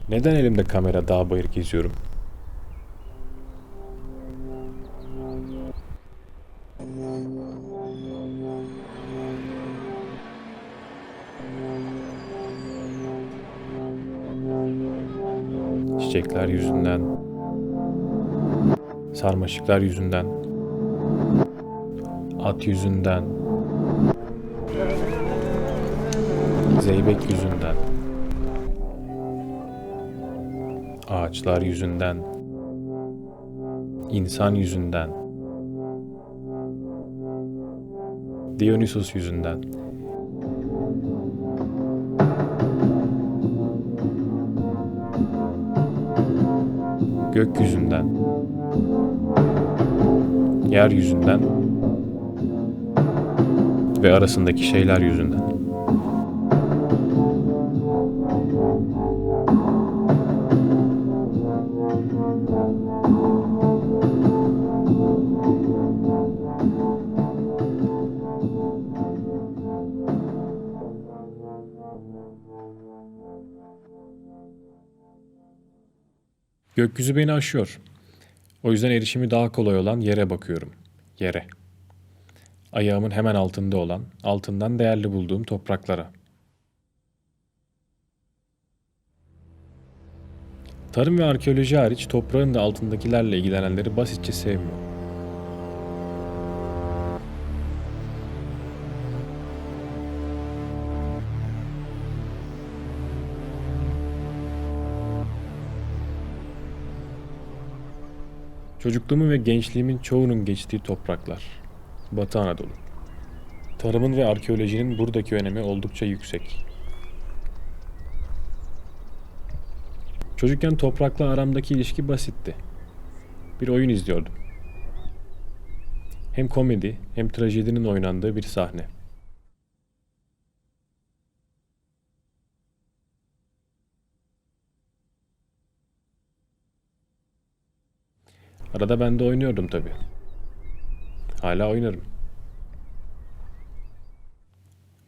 Neden elimde kamera dağ bayır geziyorum? Çiçekler yüzünden, sarmaşıklar yüzünden, at yüzünden, zeybek yüzünden, ağaçlar yüzünden, insan yüzünden, Dionysos yüzünden, gökyüzünden, yeryüzünden ve arasındaki şeyler yüzünden. Gökyüzü beni aşıyor. O yüzden erişimi daha kolay olan yere bakıyorum. Yere. Ayağımın hemen altında olan, altından değerli bulduğum topraklara. Tarım ve arkeoloji hariç toprağın da altındakilerle ilgilenenleri basitçe sevmiyorum. Çocukluğumun ve gençliğimin çoğunun geçtiği topraklar. Batı Anadolu. Tarımın ve arkeolojinin buradaki önemi oldukça yüksek. Çocukken toprakla aramdaki ilişki basitti. Bir oyun izliyordum. Hem komedi hem trajedinin oynandığı bir sahne. Arada ben de oynuyordum tabii. Hala oynarım.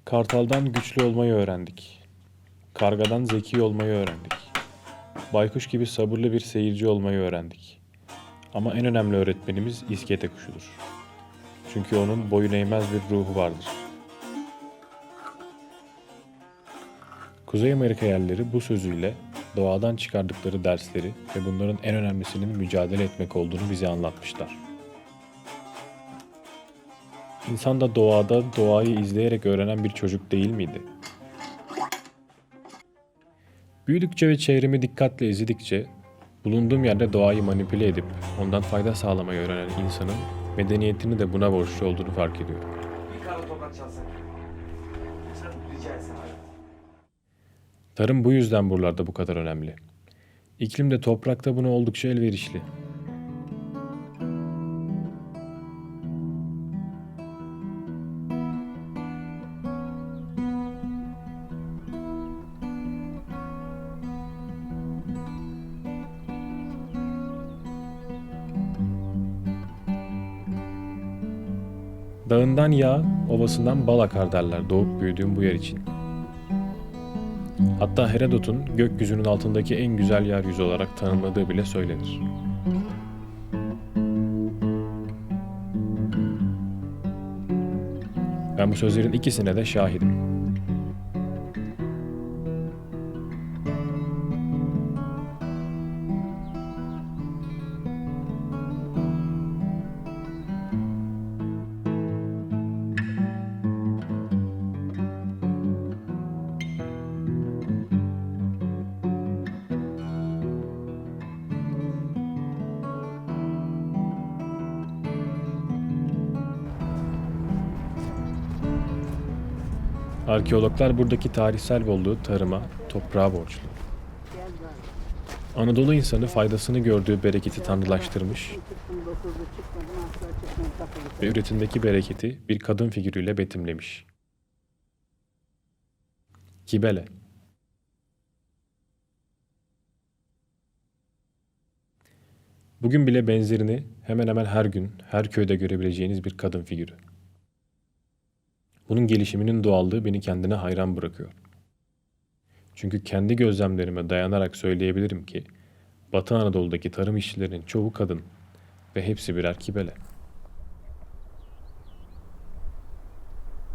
Kartaldan güçlü olmayı öğrendik. Kargadan zeki olmayı öğrendik. Baykuş gibi sabırlı bir seyirci olmayı öğrendik. Ama en önemli öğretmenimiz iskete kuşudur. Çünkü onun boyun eğmez bir ruhu vardır. Kuzey Amerika yerleri bu sözüyle doğadan çıkardıkları dersleri ve bunların en önemlisinin mücadele etmek olduğunu bize anlatmışlar. İnsan da doğada doğayı izleyerek öğrenen bir çocuk değil miydi? Büyüdükçe ve çevremi dikkatle izledikçe, bulunduğum yerde doğayı manipüle edip ondan fayda sağlamayı öğrenen insanın medeniyetini de buna borçlu olduğunu fark ediyorum. Bir kara tokat çalsak. Rica etsem hayat. Tarım bu yüzden buralarda bu kadar önemli. İklim de toprak da buna oldukça elverişli. Dağından yağ, ovasından bal akar derler doğup büyüdüğüm bu yer için. Hatta Herodot'un gökyüzünün altındaki en güzel yeryüzü olarak tanımladığı bile söylenir. Ben bu sözlerin ikisine de şahidim. Arkeologlar buradaki tarihsel bolluğu tarıma, toprağa borçlu. Anadolu insanı faydasını gördüğü bereketi tanrılaştırmış ve üretimdeki bereketi bir kadın figürüyle betimlemiş. Kibele. Bugün bile benzerini hemen hemen her gün, her köyde görebileceğiniz bir kadın figürü. Bunun gelişiminin doğallığı beni kendine hayran bırakıyor. Çünkü kendi gözlemlerime dayanarak söyleyebilirim ki Batı Anadolu'daki tarım işçilerinin çoğu kadın ve hepsi birer kibele.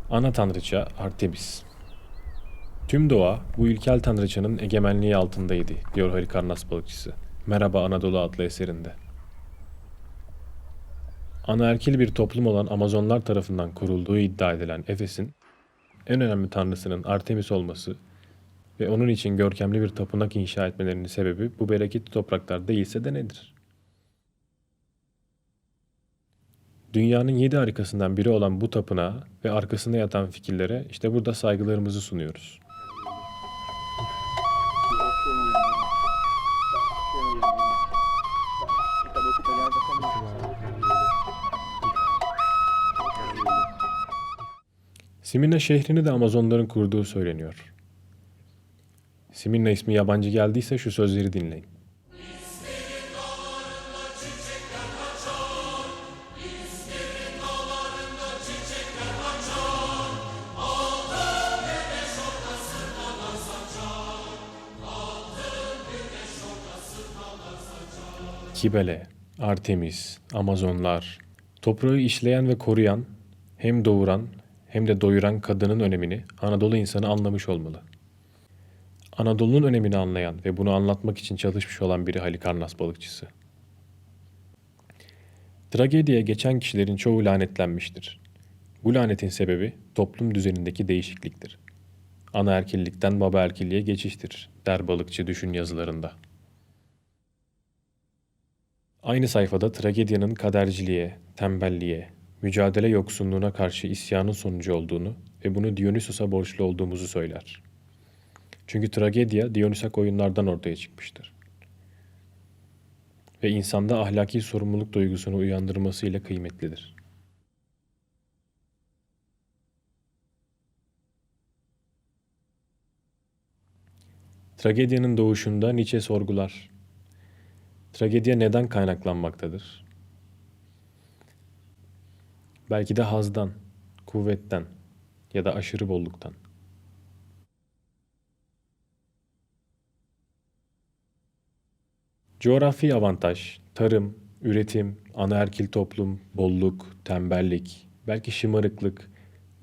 Ana tanrıça Artemis. Tüm doğa bu ilkel tanrıçanın egemenliği altındaydı, diyor Halikarnas balıkçısı. Merhaba Anadolu adlı eserinde. Anaerkil bir toplum olan Amazonlar tarafından kurulduğu iddia edilen Efes'in en önemli tanrısının Artemis olması ve onun için görkemli bir tapınak inşa etmelerinin sebebi bu bereketli topraklar değilse de nedir? Dünyanın 7 harikasından biri olan bu tapınağa ve arkasında yatan fikirlere işte burada saygılarımızı sunuyoruz. Simina şehrini de Amazonların kurduğu söyleniyor. Simina ismi yabancı geldiyse şu sözleri dinleyin. Kibele, Artemis, Amazonlar, toprağı işleyen ve koruyan, hem doğuran hem de doyuran kadının önemini Anadolu insanı anlamış olmalı. Anadolu'nun önemini anlayan ve bunu anlatmak için çalışmış olan biri Halikarnas balıkçısı. Tragediye geçen kişilerin çoğu lanetlenmiştir. Bu lanetin sebebi toplum düzenindeki değişikliktir. Anaerkillikten babaerkilliğe geçiştir, der balıkçı düşün yazılarında. Aynı sayfada tragedyanın kaderciliğe, tembelliğe, mücadele yoksunluğuna karşı isyanın sonucu olduğunu ve bunu Dionysos'a borçlu olduğumuzu söyler. Çünkü tragedya Dionysak oyunlardan ortaya çıkmıştır. Ve insanda ahlaki sorumluluk duygusunu uyandırmasıyla kıymetlidir. Tragedyanın doğuşunda Nietzsche sorgular. Tragedya neden kaynaklanmaktadır? Belki de hazdan, kuvvetten ya da aşırı bolluktan. Coğrafi avantaj, tarım, üretim, anaerkil toplum, bolluk, tembellik, belki şımarıklık,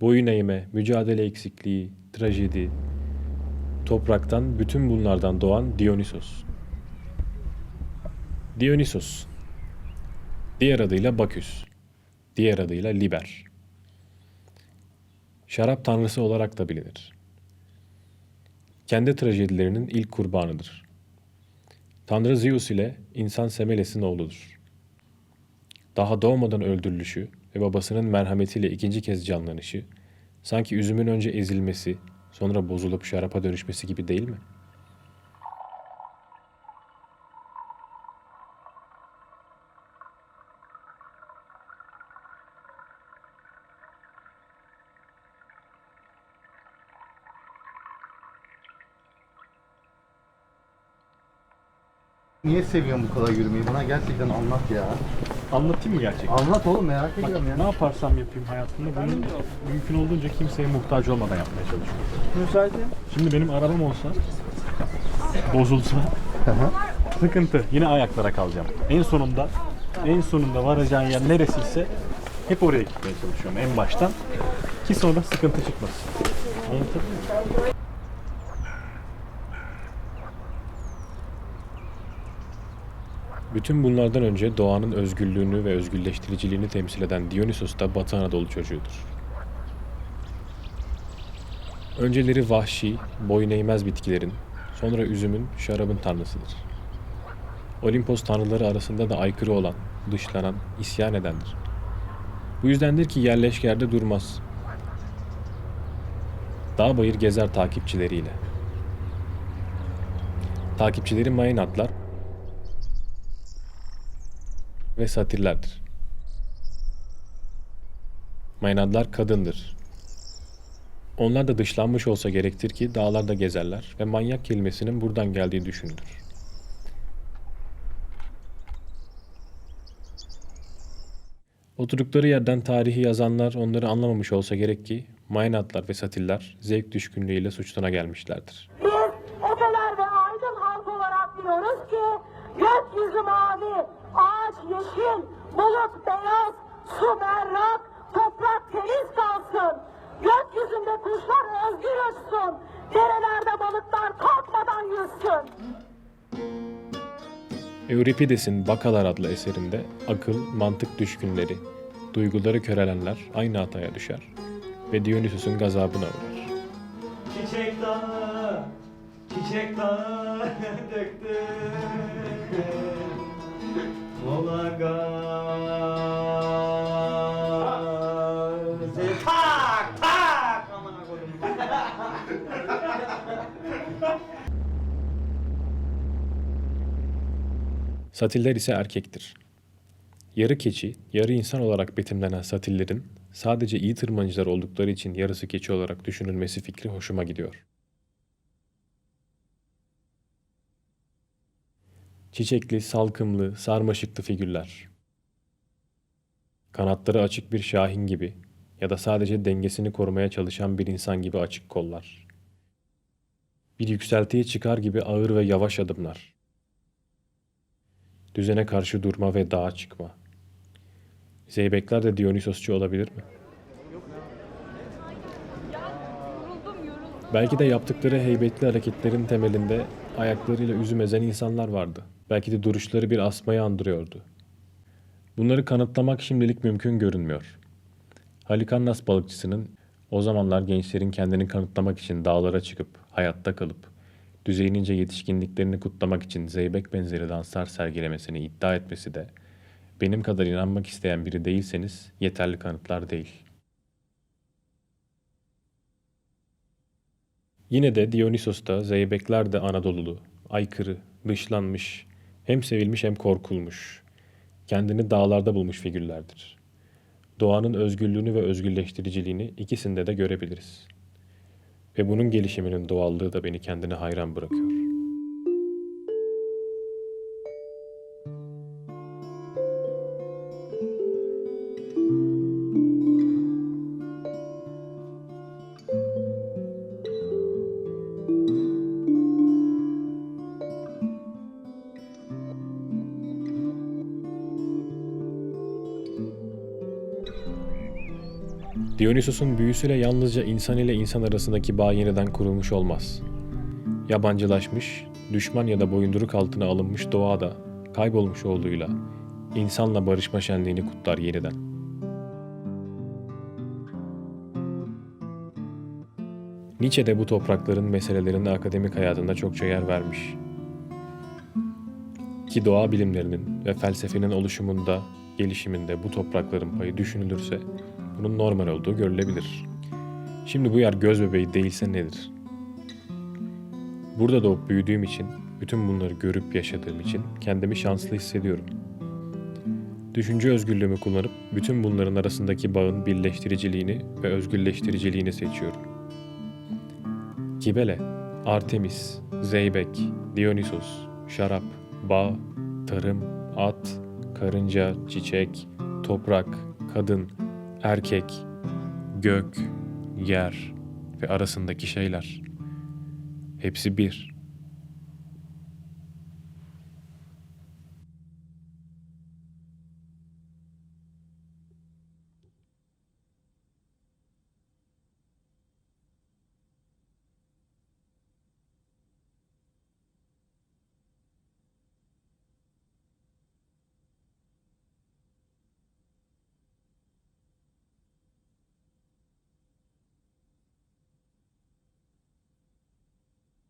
boyun eğme, mücadele eksikliği, trajedi, topraktan bütün bunlardan doğan Dionysos. Dionysos, diğer adıyla Baküs, diğer adıyla Liber. Şarap tanrısı olarak da bilinir. Kendi trajedilerinin ilk kurbanıdır. Tanrı Zeus ile insan Semeles'in oğludur. Daha doğmadan öldürülüşü ve babasının merhametiyle ikinci kez canlanışı, sanki üzümün önce ezilmesi, sonra bozulup şarapa dönüşmesi gibi değil mi? Niye seviyorsun bu kadar yürümeyi? Bana gerçekten anlat ya. Anlatayım mı gerçekten? Anlat oğlum, merak ediyorum ya. Ne yaparsam yapayım hayatımda bunu mümkün olduğunca kimseye muhtaç olmadan yapmaya çalışıyorum. Müsaitim. Şimdi benim arabam olsa, bozulsa sıkıntı. Yine ayaklara kalacağım. En sonunda varacağın yer neresiyse hep oraya gitmeye çalışıyorum en baştan. Ki sonra sıkıntı çıkmasın. Anlatabiliyor muyum? Bütün bunlardan önce doğanın özgürlüğünü ve özgürleştiriciliğini temsil eden Dionysos da Batı Anadolu çocuğudur. Önceleri vahşi, boyun eğmez bitkilerin, sonra üzümün, şarabın tanrısıdır. Olimpos tanrıları arasında da aykırı olan, dışlanan, isyan edendir. Bu yüzdendir ki yerleşik yerde durmaz. Dağ bayır gezer takipçileriyle. Takipçileri Maenadlar ve satirlerdir. Maenadlar kadındır. Onlar da dışlanmış olsa gerektir ki dağlarda gezerler ve manyak kelimesinin buradan geldiği düşünülür. Oturdukları yerden tarihi yazanlar onları anlamamış olsa gerek ki Maenadlar ve satiller zevk düşkünlüğüyle suçlana gelmişlerdir. yeşil, bulut beyaz, su berrak, toprak temiz kalsın. Gökyüzünde kuşlar özgür uçsun, derelerde balıklar korkmadan yüzsün. Euripides'in Bakalar adlı eserinde akıl, mantık düşkünleri, duyguları körelenler aynı hataya düşer ve Dionysos'un gazabına uğrar. Çiçek dağı, çiçek dağı döktü. Ola gazi. Tak tak. Amına koyayım. Satiller ise erkektir. Yarı keçi, yarı insan olarak betimlenen satillerin sadece iyi tırmancılar oldukları için yarısı keçi olarak düşünülmesi fikri hoşuma gidiyor. Çiçekli, salkımlı, sarmaşıklı figürler. Kanatları açık bir şahin gibi ya da sadece dengesini korumaya çalışan bir insan gibi açık kollar. Bir yükseltiye çıkar gibi ağır ve yavaş adımlar. Düzene karşı durma ve dağa çıkma. Zeybekler de Dionysosçu olabilir mi? Belki de yaptıkları heybetli hareketlerin temelinde ayaklarıyla üzüm ezen insanlar vardı. Belki de duruşları bir asmayı andırıyordu. Bunları kanıtlamak şimdilik mümkün görünmüyor. Halikarnas balıkçısının o zamanlar gençlerin kendini kanıtlamak için dağlara çıkıp hayatta kalıp düzeyinince yetişkinliklerini kutlamak için zeybek benzeri danslar sergilemesini iddia etmesi de benim kadar inanmak isteyen biri değilseniz yeterli kanıtlar değil. Yine de Dionysos'ta zeybekler de Anadolulu, aykırı, dışlanmış, hem sevilmiş hem korkulmuş, kendini dağlarda bulmuş figürlerdir. Doğanın özgürlüğünü ve özgürleştiriciliğini ikisinde de görebiliriz. Ve bunun gelişiminin doğallığı da beni kendine hayran bırakıyor. Dionysos'un büyüsüyle yalnızca insan ile insan arasındaki bağ yeniden kurulmuş olmaz. Yabancılaşmış, düşman ya da boyunduruk altına alınmış doğa da kaybolmuş oğluyla insanla barışma şenliğini kutlar yeniden. Nietzsche de bu toprakların meselelerine akademik hayatında çokça yer vermiş. Ki doğa bilimlerinin ve felsefenin oluşumunda, gelişiminde bu toprakların payı düşünülürse bunun normal olduğu görülebilir. Şimdi bu yer göz bebeği değilse nedir? Burada doğup büyüdüğüm için, bütün bunları görüp yaşadığım için kendimi şanslı hissediyorum. Düşünce özgürlüğümü kullanıp bütün bunların arasındaki bağın birleştiriciliğini ve özgürleştiriciliğini seçiyorum. Kibele, Artemis, Zeybek, Dionysos, şarap, bağ, tarım, at, karınca, çiçek, toprak, kadın, erkek, gök, yer ve arasındaki şeyler. Hepsi bir.